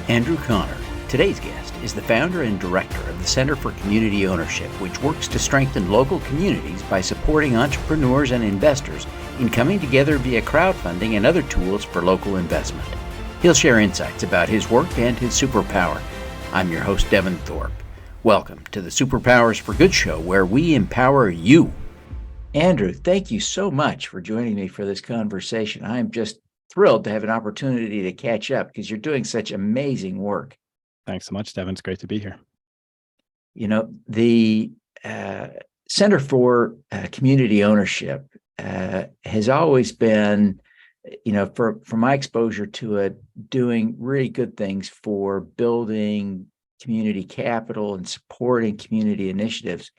Andrew Connor. Today's guest is the founder and director of the Center for Community Ownership, which works to strengthen local communities by supporting entrepreneurs and investors in coming together via crowdfunding and other tools for local investment. He'll share insights about his work and his superpower. I'm your host, Devin Thorpe. Welcome to the Superpowers for Good show, where we empower you. Andrew, thank you so much for joining me for this conversation. I'm just thrilled to have an opportunity to catch up because you're doing such amazing work. Thanks so much, Devin. It's great to be here. You know, the Center for Community Ownership has always been, from my exposure to it, doing really good things for building community capital and supporting community initiatives.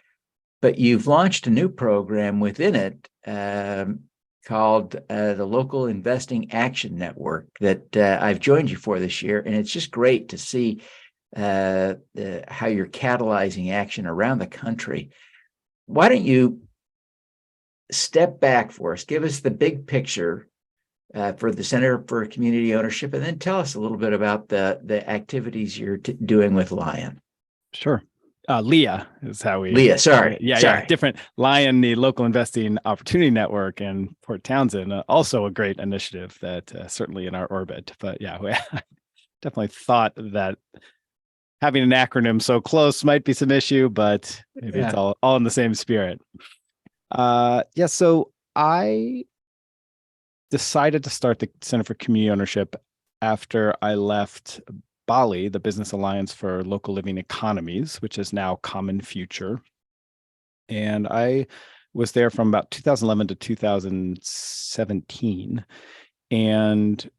But you've launched a new program within it called the Local Investing Action Network that I've joined you for this year. And it's just great to see how you're catalyzing action around the country. Why don't you step back for us, give us the big picture for the Center for Community Ownership, and then tell us a little bit about the activities you're doing with Lion. Sure. LIA is how we... LIA, sorry. Yeah, different. Lion, the Local Investing Opportunity Network in Port Townsend, also a great initiative that certainly in our orbit. But yeah, we definitely thought that having an acronym so close might be some issue, but maybe it's all in the same spirit. So I decided to start the Center for Community Ownership after I left BALI, the Business Alliance for Local Living Economies, which is now Common Future. And I was there from about 2011 to 2017. And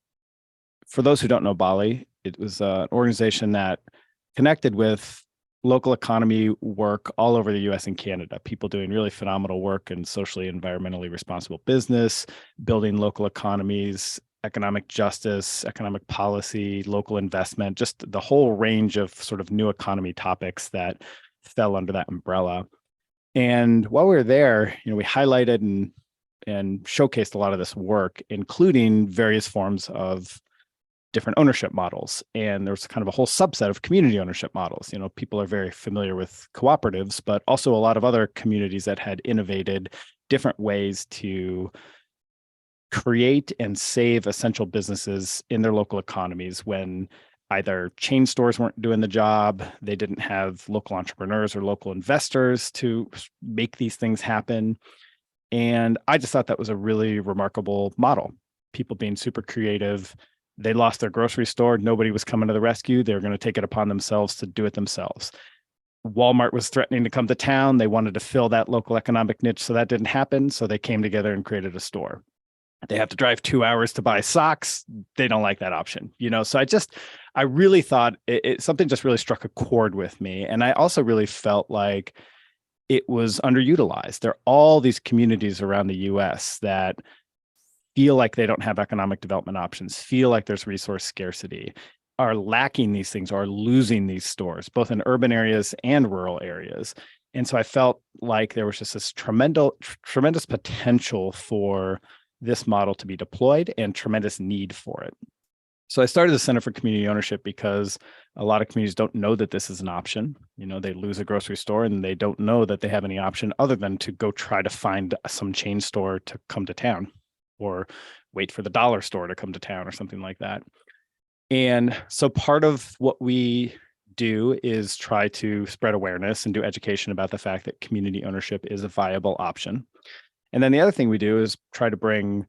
for those who don't know BALI, it was an organization that connected with local economy work all over the US and Canada, people doing really phenomenal work in socially, environmentally responsible business, building local economies, economic justice, economic policy, local investment, just the whole range of sort of new economy topics that fell under that umbrella. And while we were there, we highlighted and showcased a lot of this work, including various forms of different ownership models. And there's kind of a whole subset of community ownership models. People are very familiar with cooperatives, but also a lot of other communities that had innovated different ways to create and save essential businesses in their local economies when either chain stores weren't doing the job, they didn't have local entrepreneurs or local investors to make these things happen. And I just thought that was a really remarkable model. People being super creative. They lost their grocery store. Nobody was coming to the rescue. They were going to take it upon themselves to do it themselves. Walmart was threatening to come to town. They wanted to fill that local economic niche, so that didn't happen. So they came together and created a store. They have to drive 2 hours to buy socks. They don't like that option, So I really thought something just really struck a chord with me. And I also really felt like it was underutilized. There are all these communities around the US that feel like they don't have economic development options, feel like there's resource scarcity, are lacking these things, are losing these stores, both in urban areas and rural areas. And so I felt like there was just this tremendous potential for this model to be deployed and tremendous need for it. So I started the Center for Community Ownership because a lot of communities don't know that this is an option. They lose a grocery store and they don't know that they have any option other than to go try to find some chain store to come to town or wait for the dollar store to come to town or something like that. And so part of what we do is try to spread awareness and do education about the fact that community ownership is a viable option. And then the other thing we do is try to bring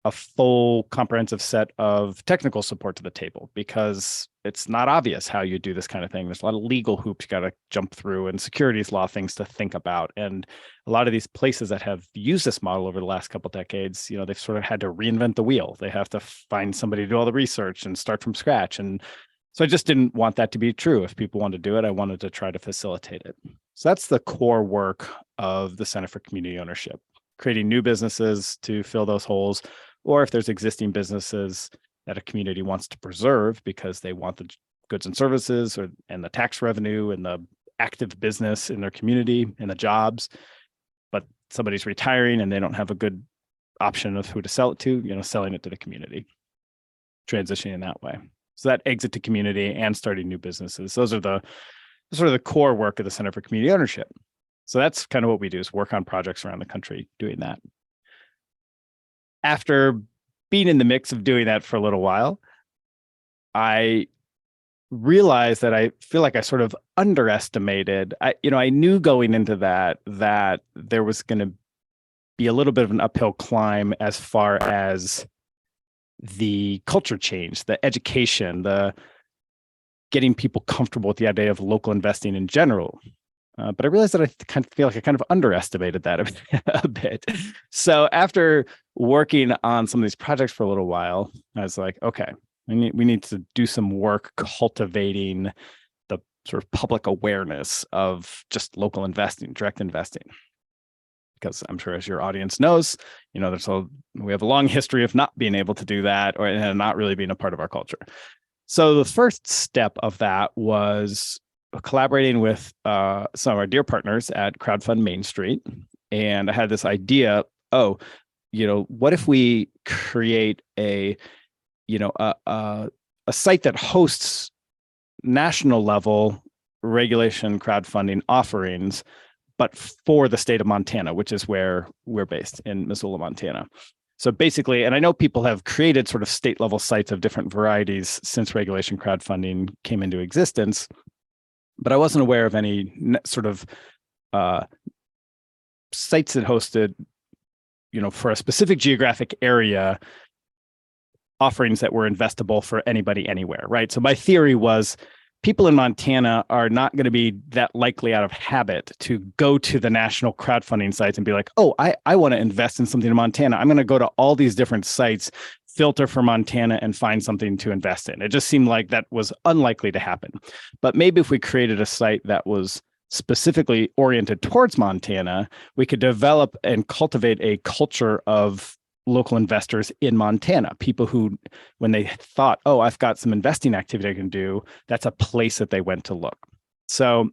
a full comprehensive set of technical support to the table, because it's not obvious how you do this kind of thing. There's a lot of legal hoops you got to jump through and securities law things to think about. And a lot of these places that have used this model over the last couple of decades, they've sort of had to reinvent the wheel. They have to find somebody to do all the research and start from scratch. And so I just didn't want that to be true. If people want to do it, I wanted to try to facilitate it. So that's the core work of the Center for Community Ownership, creating new businesses to fill those holes, or if there's existing businesses that a community wants to preserve because they want the goods and services and the tax revenue and the active business in their community and the jobs, but somebody's retiring and they don't have a good option of who to sell it to, selling it to the community, transitioning in that way. So that exit to community and starting new businesses. Those are the sort of the core work of the Center for Community Ownership. So that's kind of what we do, is work on projects around the country doing that. After being in the mix of doing that for a little while, I realized that I feel like I sort of underestimated. I knew going into that there was going to be a little bit of an uphill climb as far as the culture change, the education, the getting people comfortable with the idea of local investing in general. But I realized that I kind of feel like I kind of underestimated that a bit. So after working on some of these projects for a little while, I was like, okay, we need to do some work cultivating the sort of public awareness of just local investing, direct investing. Because I'm sure, as your audience knows, we have a long history of not being able to do that, or not really being a part of our culture. So the first step of that was collaborating with some of our dear partners at Crowdfund Main Street. And I had this idea, what if we create a site that hosts national level regulation crowdfunding offerings, but for the state of Montana, which is where we're based, in Missoula, Montana. So basically, and I know people have created sort of state level sites of different varieties since regulation crowdfunding came into existence, but I wasn't aware of any sort of sites that hosted, for a specific geographic area, offerings that were investable for anybody anywhere, right? So my theory was people in Montana are not going to be that likely out of habit to go to the national crowdfunding sites and be like, oh, I want to invest in something in Montana. I'm going to go to all these different sites, filter for Montana, and find something to invest in. It just seemed like that was unlikely to happen. But maybe if we created a site that was specifically oriented towards Montana, we could develop and cultivate a culture of local investors in Montana, people who, when they thought, oh, I've got some investing activity I can do, that's a place that they went to look. So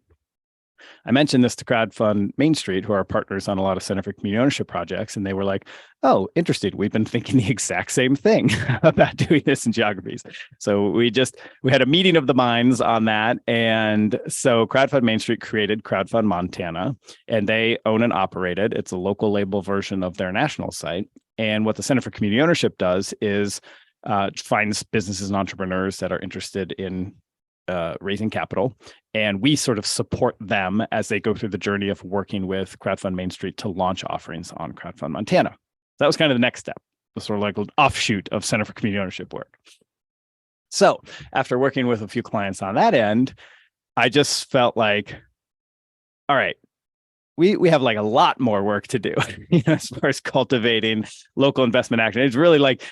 I mentioned this to Crowdfund Main Street, who are partners on a lot of Center for Community Ownership projects, and they were like, oh, interested. We've been thinking the exact same thing about doing this in geographies. So we had a meeting of the minds on that. And so Crowdfund Main Street created Crowdfund Montana, and they own and operate it. It's a local label version of their national site. And what the Center for Community Ownership does is finds businesses and entrepreneurs that are interested in raising capital. And we sort of support them as they go through the journey of working with Crowdfund Main Street to launch offerings on Crowdfund Montana. That was kind of the next step, the sort of like an offshoot of Center for Community Ownership work. So after working with a few clients on that end, I just felt like, all right, we have like a lot more work to do, as far as cultivating local investment action. It's really like,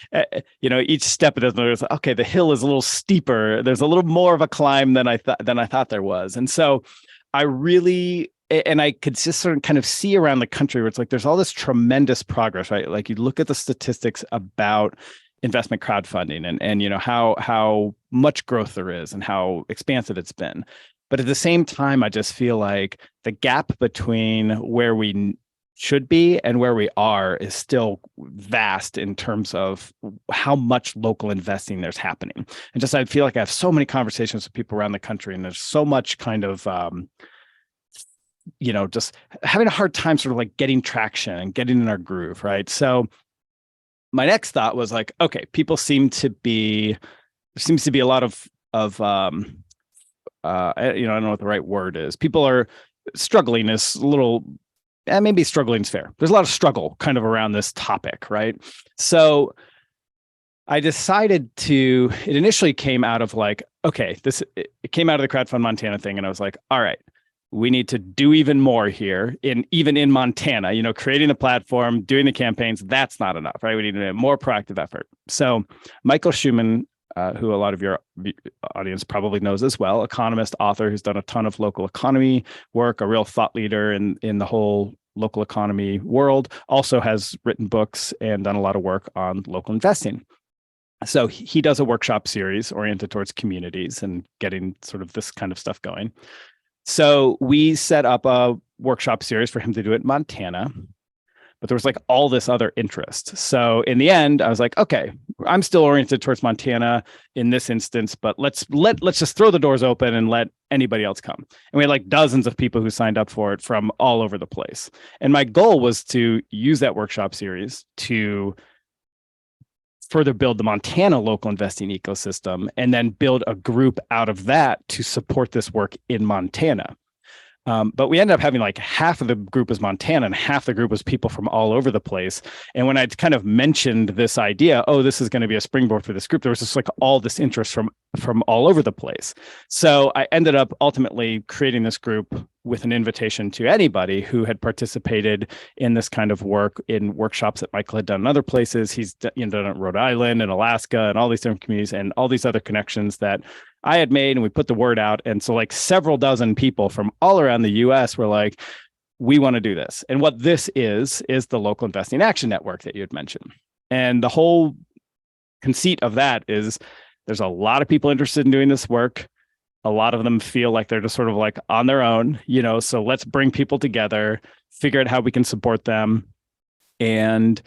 each step of this, okay, the hill is a little steeper. There's a little more of a climb than I thought there was. And so I could just sort of kind of see around the country where it's like, there's all this tremendous progress, right? Like you look at the statistics about investment crowdfunding and how much growth there is and how expansive it's been. But at the same time, I just feel like the gap between where we should be and where we are is still vast in terms of how much local investing there's happening. And just, I feel like I have so many conversations with people around the country, and there's so much kind of, just having a hard time sort of like getting traction and getting in our groove, right? So my next thought was like, okay, there seems to be a lot of I don't know what the right word is. People are struggling is a little, maybe struggling is fair. There's a lot of struggle kind of around this topic, right? So I decided it initially came out of like, okay, it came out of the Crowdfund Montana thing. And I was like, all right, we need to do even more here even in Montana, creating the platform, doing the campaigns. That's not enough, right? We need a more proactive effort. So Michael Schumann, who a lot of your audience probably knows as well, economist, author who's done a ton of local economy work, a real thought leader in the whole local economy world, also has written books and done a lot of work on local investing. So he does a workshop series oriented towards communities and getting sort of this kind of stuff going. So we set up a workshop series for him to do it in Montana. but there was like all this other interest. So in the end, I was like, okay, I'm still oriented towards Montana in this instance, but let's just throw the doors open and let anybody else come. And we had like dozens of people who signed up for it from all over the place. And my goal was to use that workshop series to further build the Montana local investing ecosystem, and then build a group out of that to support this work in Montana. But we ended up having like half of the group was Montana and half the group was people from all over the place. And when I kind of mentioned this idea, oh, this is going to be a springboard for this group, there was just like all this interest from all over the place. So I ended up ultimately creating this group with an invitation to anybody who had participated in this kind of work in workshops that Michael had done in other places. He's done it in Rhode Island and Alaska and all these different communities and all these other connections that I had made, and we put the word out. And so like several dozen people from all around the US were like, we want to do this. And what this is the Local Investing Action Network that you had mentioned. And the whole conceit of that is there's a lot of people interested in doing this work. A lot of them feel like they're just sort of like on their own, so let's bring people together, figure out how we can support them, and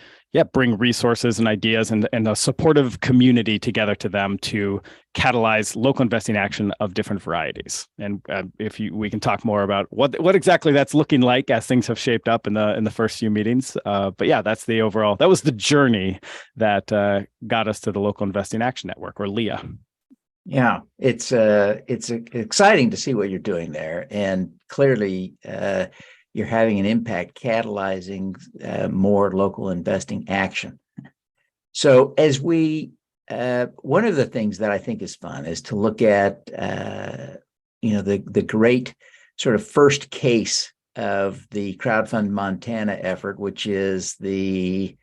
bring resources and ideas and a supportive community together to them to catalyze local investing action of different varieties. And we can talk more about what exactly that's looking like as things have shaped up in the first few meetings. But that's that was the journey that got us to the Local Investing Action Network, or LIA. Yeah, it's exciting to see what you're doing there, and clearly you're having an impact, catalyzing more local investing action. So as one of the things that I think is fun is to look at, the great sort of first case of the Crowdfund Montana effort, which is the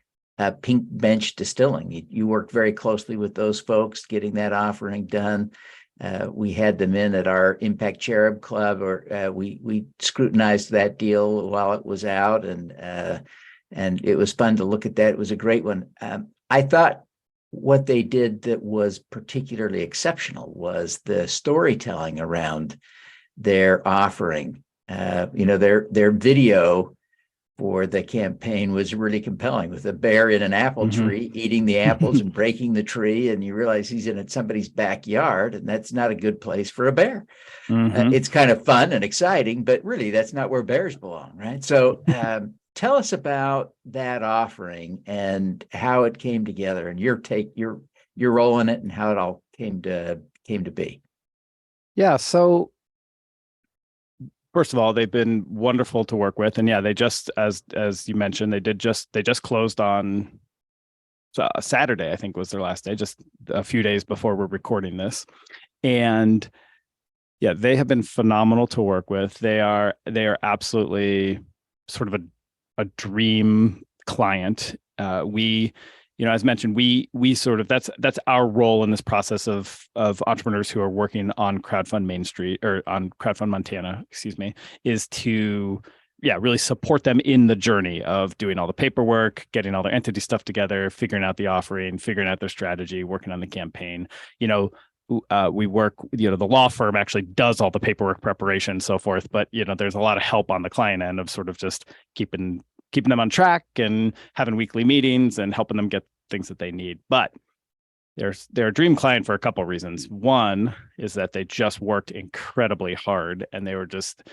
Pink Bench Distilling. You worked very closely with those folks getting that offering done. We had them in at our Impact Cherub Club, or we scrutinized that deal while it was out, and it was fun to look at that. It was a great one. I thought what they did that was particularly exceptional was the storytelling around their offering. Their video for the campaign was really compelling, with a bear in an apple tree eating the apples and breaking the tree, and you realize he's in somebody's backyard, and that's not a good place for a bear. It's kind of fun and exciting, but really that's not where bears belong, right? So tell us about that offering and how it came together, and your role in it, and how it all came to be. Yeah, so first of all, they've been wonderful to work with, and they just, as you mentioned, they just closed on Saturday. I think was their last day, just a few days before we're recording this, and they have been phenomenal to work with. They are absolutely sort of a dream client. As mentioned, we sort of that's our role in this process of entrepreneurs who are working on Crowdfund Main Street, or on Crowdfund Montana, is to really support them in the journey of doing all the paperwork, getting all their entity stuff together, figuring out the offering, figuring out their strategy, working on the campaign. We work, the law firm actually does all the paperwork preparation and so forth, but there's a lot of help on the client end of sort of just keeping them on track and having weekly meetings and helping them get things that they need. But they're a dream client for a couple of reasons. One is that they just worked incredibly hard, and they were just,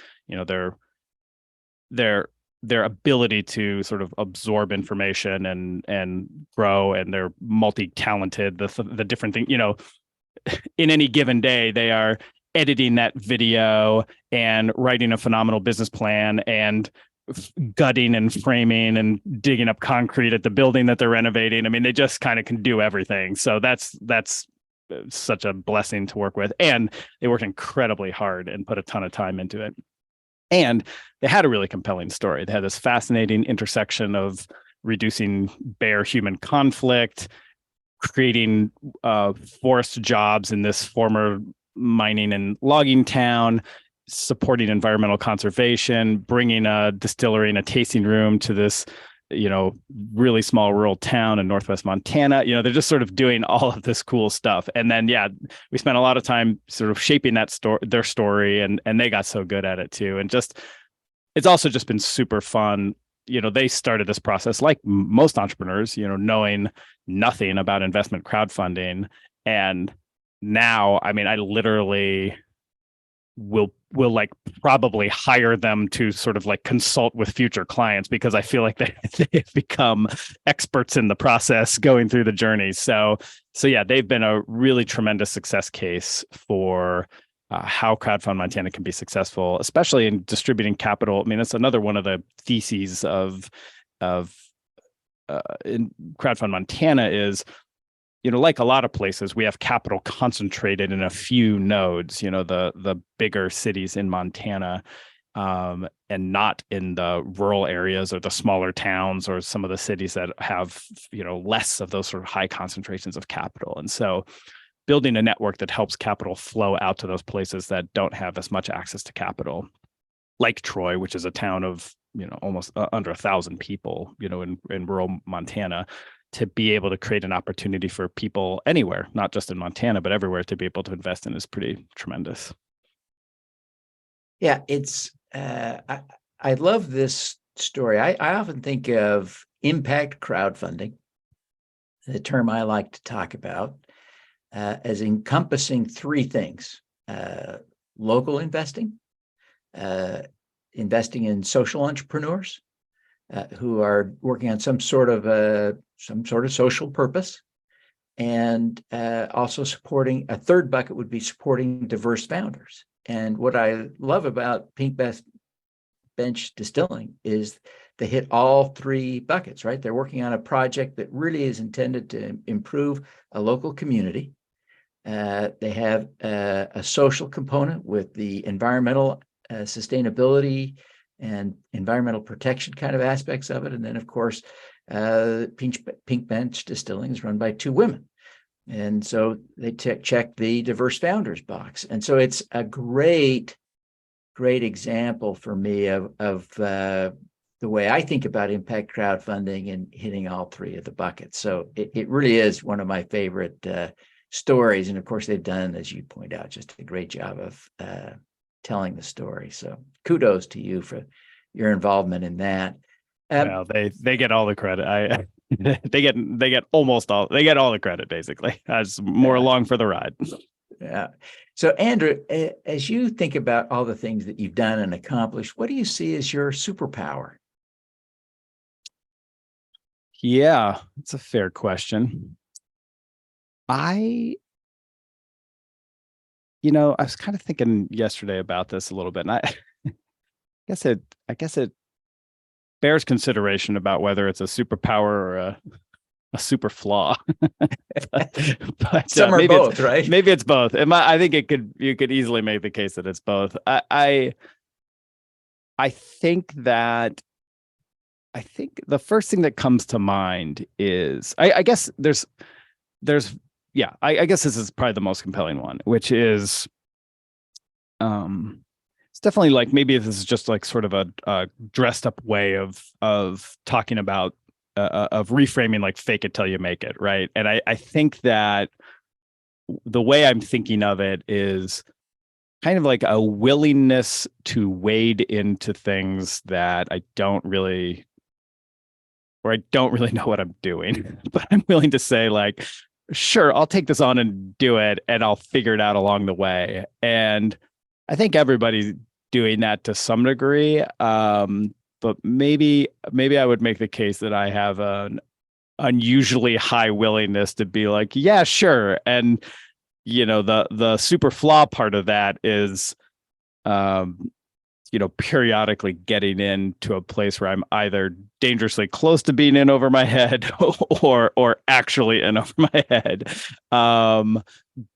their ability to sort of absorb information and grow, and they're multi-talented. The different thing, in any given day, they are editing that video and writing a phenomenal business plan and gutting and framing and digging up concrete at the building that they're renovating. I mean, they just kind of can do everything. So that's such a blessing to work with. And they worked incredibly hard and put a ton of time into it. And they had a really compelling story. They had this fascinating intersection of reducing bear-human conflict, creating forest jobs in this former mining and logging town, supporting environmental conservation, bringing a distillery and a tasting room to this, really small rural town in Northwest Montana. They're just sort of doing all of this cool stuff. And then, we spent a lot of time sort of shaping their story, and they got so good at it too. And it's also just been super fun they started this process like most entrepreneurs, knowing nothing about investment crowdfunding. And now, I mean, I literally will like probably hire them to sort of like consult with future clients, because I feel like they've become experts in the process going through the journey. So yeah, they've been a really tremendous success case for how Crowdfund Montana can be successful, especially in distributing capital. I mean, that's another one of the theses of in Crowdfund Montana is, like a lot of places, we have capital concentrated in a few nodes, the bigger cities in Montana, and not in the rural areas or the smaller towns or some of the cities that have, less of those sort of high concentrations of capital. And so building a network that helps capital flow out to those places that don't have as much access to capital, like Troy, which is a town of, almost under 1,000 people, in rural Montana, to be able to create an opportunity for people anywhere, not just in Montana, but everywhere, to be able to invest in is pretty tremendous. Yeah, it's I love this story. I often think of impact crowdfunding, the term I like to talk about, as encompassing three things: local investing, investing in social entrepreneurs who are working on some sort of social purpose, and also supporting a third bucket would be supporting diverse founders. And what I love about Pink Bench Distilling is they hit all three buckets, right? They're working on a project that really is intended to improve a local community. They have a social component with the environmental sustainability and environmental protection kind of aspects of it. And then, of course, Pink Bench Distilling is run by two women. And so they check the diverse founders box. And so it's a great example for me of the way I think about impact crowdfunding and hitting all three of the buckets. So it really is one of my favorite stories. And of course, they've done, as you point out, just a great job of telling the story. So kudos to you for your involvement in that. Well, they get all the credit. They get all the credit, basically. As more along for the ride. Yeah. So Andrew, as you think about all the things that you've done and accomplished, what do you see as your superpower? Yeah, it's a fair question. I was kind of thinking yesterday about this a little bit, and I guess it bears consideration about whether it's a superpower or a super flaw. but Some are both, right? Maybe it's both. I think you could easily make the case that it's both. I think the first thing that comes to mind is I guess there's I guess this is probably the most compelling one, which is it's definitely like, maybe this is just like sort of a dressed up way of talking about of reframing, like fake it till you make it, right? And I think that the way I'm thinking of it is kind of like a willingness to wade into things that I don't really know what I'm doing, but I'm willing to say, like, sure, I'll take this on and do it, and I'll figure it out along the way. And I think everybody's doing that to some degree. But maybe I would make the case that I have an unusually high willingness to be like, yeah, sure. And, the super flaw part of that is, periodically getting into a place where I'm either dangerously close to being in over my head or actually in over my head.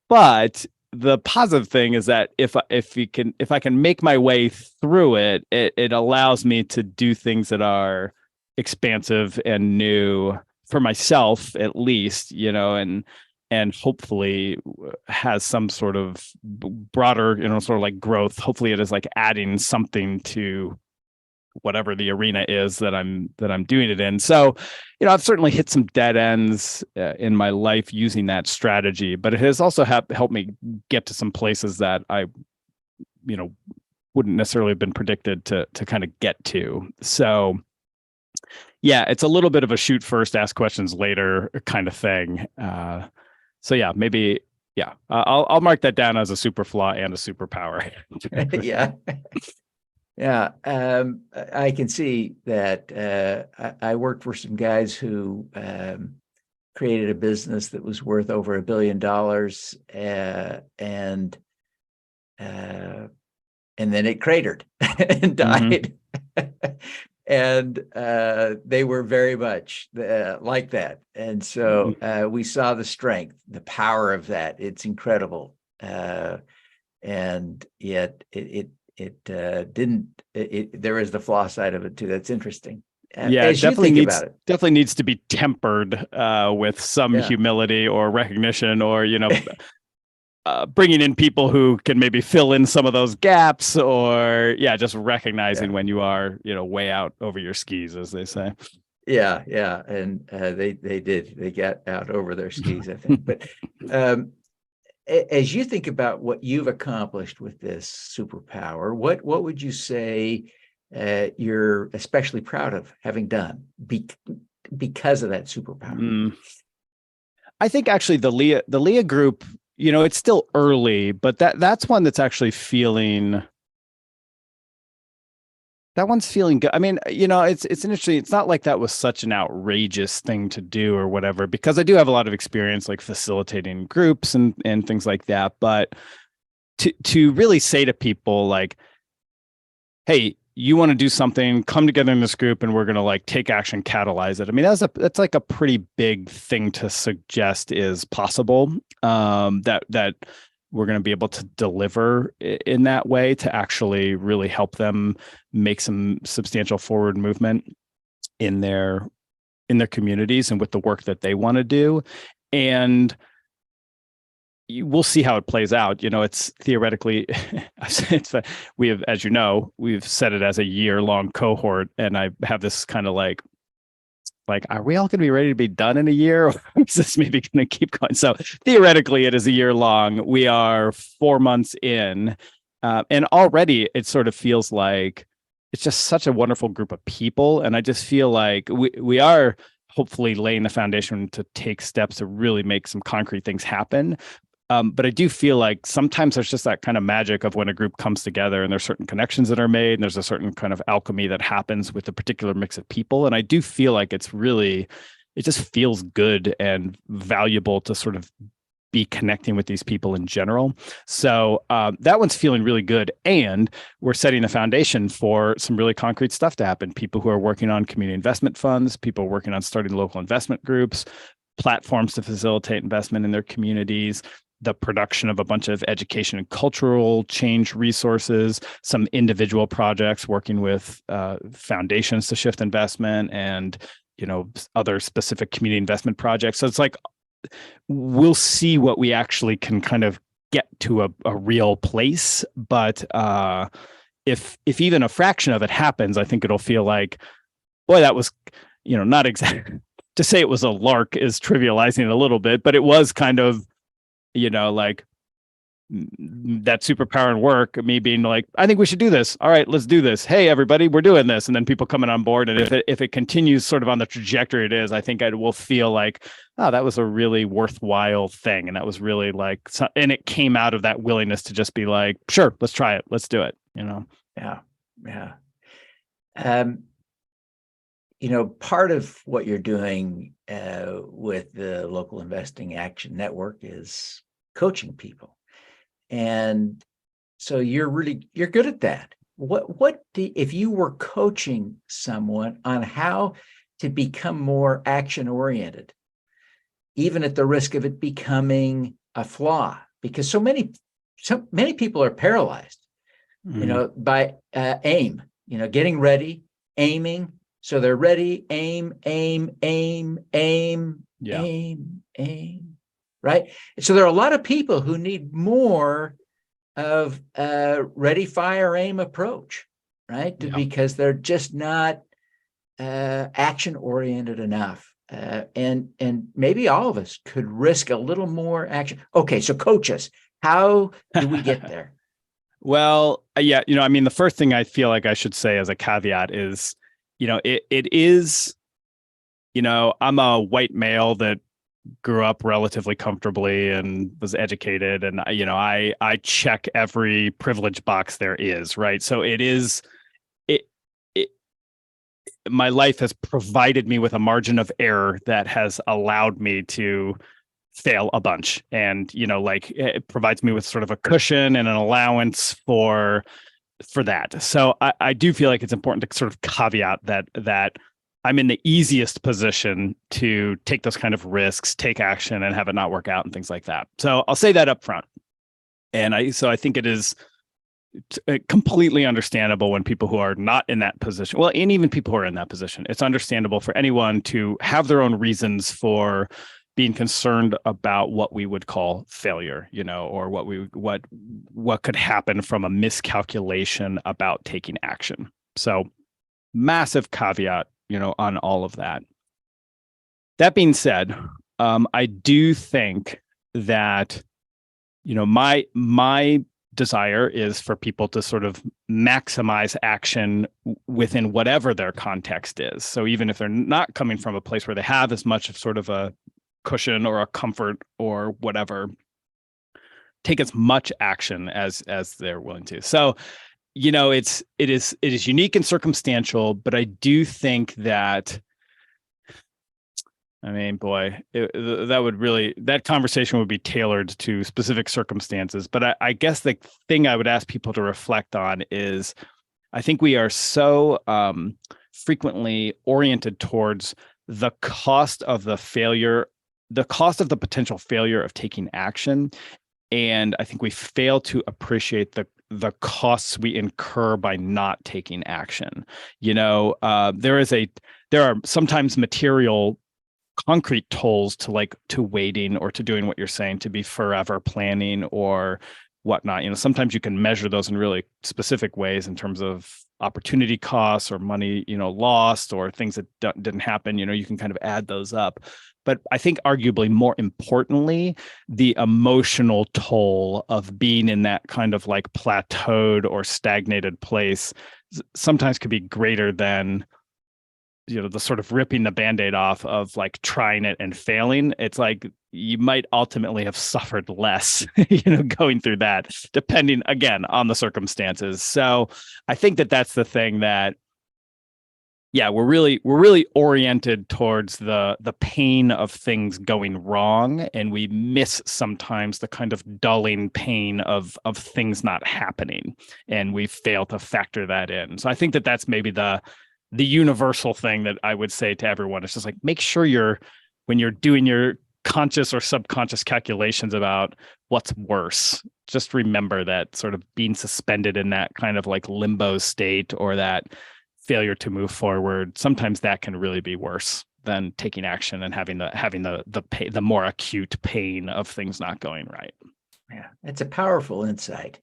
But the positive thing is that if I can make my way through it, it allows me to do things that are expansive and new for myself, at least, and hopefully has some sort of broader, sort of like growth. Hopefully it is like adding something to whatever the arena is that I'm doing it in. So, I've certainly hit some dead ends in my life using that strategy, but it has also helped me get to some places that I, wouldn't necessarily have been predicted to kind of get to. So yeah, it's a little bit of a shoot first, ask questions later kind of thing. So yeah, maybe, yeah, I'll mark that down as a super flaw and a superpower. Yeah. Yeah. I can see that. I worked for some guys who created a business that was worth over $1 billion, and then it cratered and died. And they were very much like that. And so we saw the strength, the power of that. It's incredible. And yet it didn't, there is the flaw side of it too. That's interesting. Yeah, As you think about it. Definitely needs to be tempered with some humility or recognition, or, bringing in people who can maybe fill in some of those gaps, or just recognizing when you are, way out over your skis, as they say. Yeah. And they got out over their skis, I think. But as you think about what you've accomplished with this superpower, what would you say you're especially proud of having done because of that superpower? I think actually the LIA group, it's still early, but that's one that's actually feeling. That one's feeling good. I mean, it's interesting. It's not like that was such an outrageous thing to do or whatever, because I do have a lot of experience like facilitating groups and things like that. But to really say to people like, hey, you want to do something, come together in this group and we're going to like take action, catalyze it. I mean, that's like a pretty big thing to suggest is possible, that we're going to be able to deliver in that way to actually really help them make some substantial forward movement in their communities and with the work that they want to do. And we'll see how it plays out. It's theoretically, we have, as we've set it as a year-long cohort, and I have this kind of like, are we all going to be ready to be done in a year? Or is this maybe going to keep going? So theoretically, it is a year long. We are 4 months in, and already it sort of feels like it's just such a wonderful group of people. And I just feel like we are hopefully laying the foundation to take steps to really make some concrete things happen. But I do feel like sometimes there's just that kind of magic of when a group comes together and there's certain connections that are made and there's a certain kind of alchemy that happens with a particular mix of people. And I do feel like it just feels good and valuable to sort of be connecting with these people in general. So that one's feeling really good. And we're setting the foundation for some really concrete stuff to happen. People who are working on community investment funds, people working on starting local investment groups, platforms to facilitate investment in their communities, the production of a bunch of education and cultural change resources, some individual projects working with foundations to shift investment, and other specific community investment projects. So it's like we'll see what we actually can kind of get to a real place. But if even a fraction of it happens, I think it'll feel like, boy, that was not exactly, to say it was a lark is trivializing it a little bit, but it was kind of like that superpower and work, me being like, I think we should do this. All right, let's do this. Hey, everybody, we're doing this. And then people coming on board. And if it continues sort of on the trajectory it is, I think I will feel like, oh, that was a really worthwhile thing. And that was really like, and it came out of that willingness to just be like, sure, let's try it. Let's do it. Yeah. Part of what you're doing with the Local Investing Action Network is coaching people. And so you're good at that. If you were coaching someone on how to become more action oriented, even at the risk of it becoming a flaw, because so many people are paralyzed, by aim, getting ready, aiming. So they're ready, aim, right? So there are a lot of people who need more of a ready, fire, aim approach, right? Because they're just not action-oriented enough. And maybe all of us could risk a little more action. Okay, so coach us. How do we get there? Well, I mean, the first thing I feel like I should say as a caveat is, it is I'm a white male that grew up relatively comfortably and was educated, and I check every privilege box there is, right? So my life has provided me with a margin of error that has allowed me to fail a bunch, and it provides me with sort of a cushion and an allowance for that. So I do feel like it's important to sort of caveat that I'm in the easiest position to take those kind of risks, take action, and have it not work out and things like that. So I'll say that up front. And I think it is completely understandable when people who are not in that position, well, and even people who are in that position, it's understandable for anyone to have their own reasons for being concerned about what we would call failure, or what could happen from a miscalculation about taking action. So massive caveat, on all of that. That being said, I do think that, my desire is for people to sort of maximize action within whatever their context is. So even if they're not coming from a place where they have as much of sort of a cushion or a comfort or whatever, take as much action as they're willing to. So, it is unique and circumstantial, but I do think that, that conversation would be tailored to specific circumstances. But I guess the thing I would ask people to reflect on is, I think we are so frequently oriented towards the cost of the potential failure of taking action. And I think we fail to appreciate the costs we incur by not taking action. There are sometimes material concrete tolls to waiting or to doing what you're saying, to be forever planning or whatnot. Sometimes you can measure those in really specific ways in terms of opportunity costs or money, lost, or things that didn't happen. You can kind of add those up. But I think arguably more importantly, the emotional toll of being in that kind of like plateaued or stagnated place sometimes could be greater than, the sort of ripping the Band-Aid off of like trying it and failing. It's like you might ultimately have suffered less, going through that, depending again on the circumstances. So I think that that's the thing that, yeah, we're really oriented towards the pain of things going wrong, and we miss sometimes the kind of dulling pain of things not happening, and we fail to factor that in. So I think that that's maybe the universal thing that I would say to everyone. It's just like, make sure when you're doing your conscious or subconscious calculations about what's worse, just remember that sort of being suspended in that kind of like limbo state or that failure to move forward, sometimes that can really be worse than taking action and having the more acute pain of things not going right. Yeah, it's a powerful insight.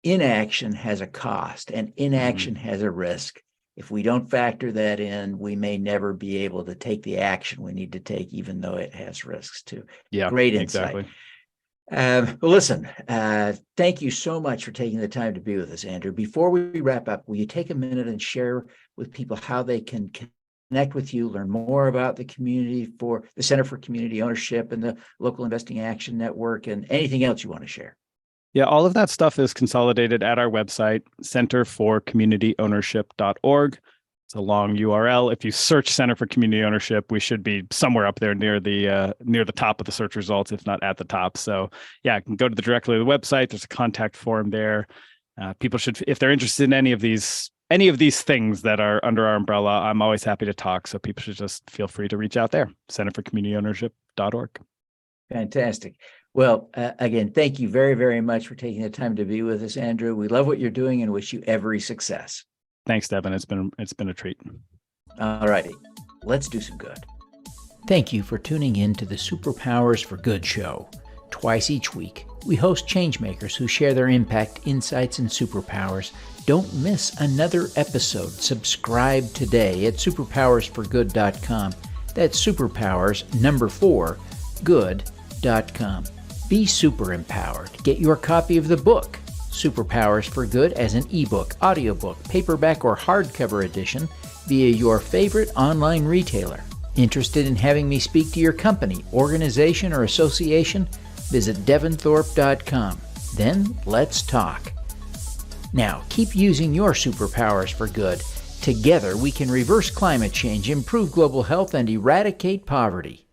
Inaction has a cost, and inaction has a risk. If we don't factor that in, we may never be able to take the action we need to take, even though it has risks too. Yeah, great insight. Exactly. Well, listen, thank you so much for taking the time to be with us, Andrew. Before we wrap up, will you take a minute and share with people how they can connect with you, learn more about the community, for the Center for Community Ownership and the Local Investing Action Network, and anything else you want to share? Yeah, all of that stuff is consolidated at our website, centerforcommunityownership.org. It's a long URL. If you search Center for Community Ownership, we should be somewhere up there near the top of the search results, if not at the top. So yeah, you can go directly to the website. There's a contact form there. People should, if they're interested in any of these things that are under our umbrella, I'm always happy to talk. So people should just feel free to reach out there, centerforcommunityownership.org. Fantastic. Well, again, thank you very, very much for taking the time to be with us, Andrew. We love what you're doing and wish you every success. Thanks, Devin. It's been a treat. All righty. Let's do some good. Thank you for tuning in to the Superpowers for Good show. Twice each week, we host changemakers who share their impact, insights, and superpowers. Don't miss another episode. Subscribe today at superpowersforgood.com. That's superpowers 4 good.com. Be super empowered. Get your copy of the book, Superpowers for Good, as an ebook, audiobook, paperback, or hardcover edition via your favorite online retailer. Interested in having me speak to your company, organization, or association? Visit devinthorpe.com. Then let's talk. Now, keep using your superpowers for good. Together, we can reverse climate change, improve global health, and eradicate poverty.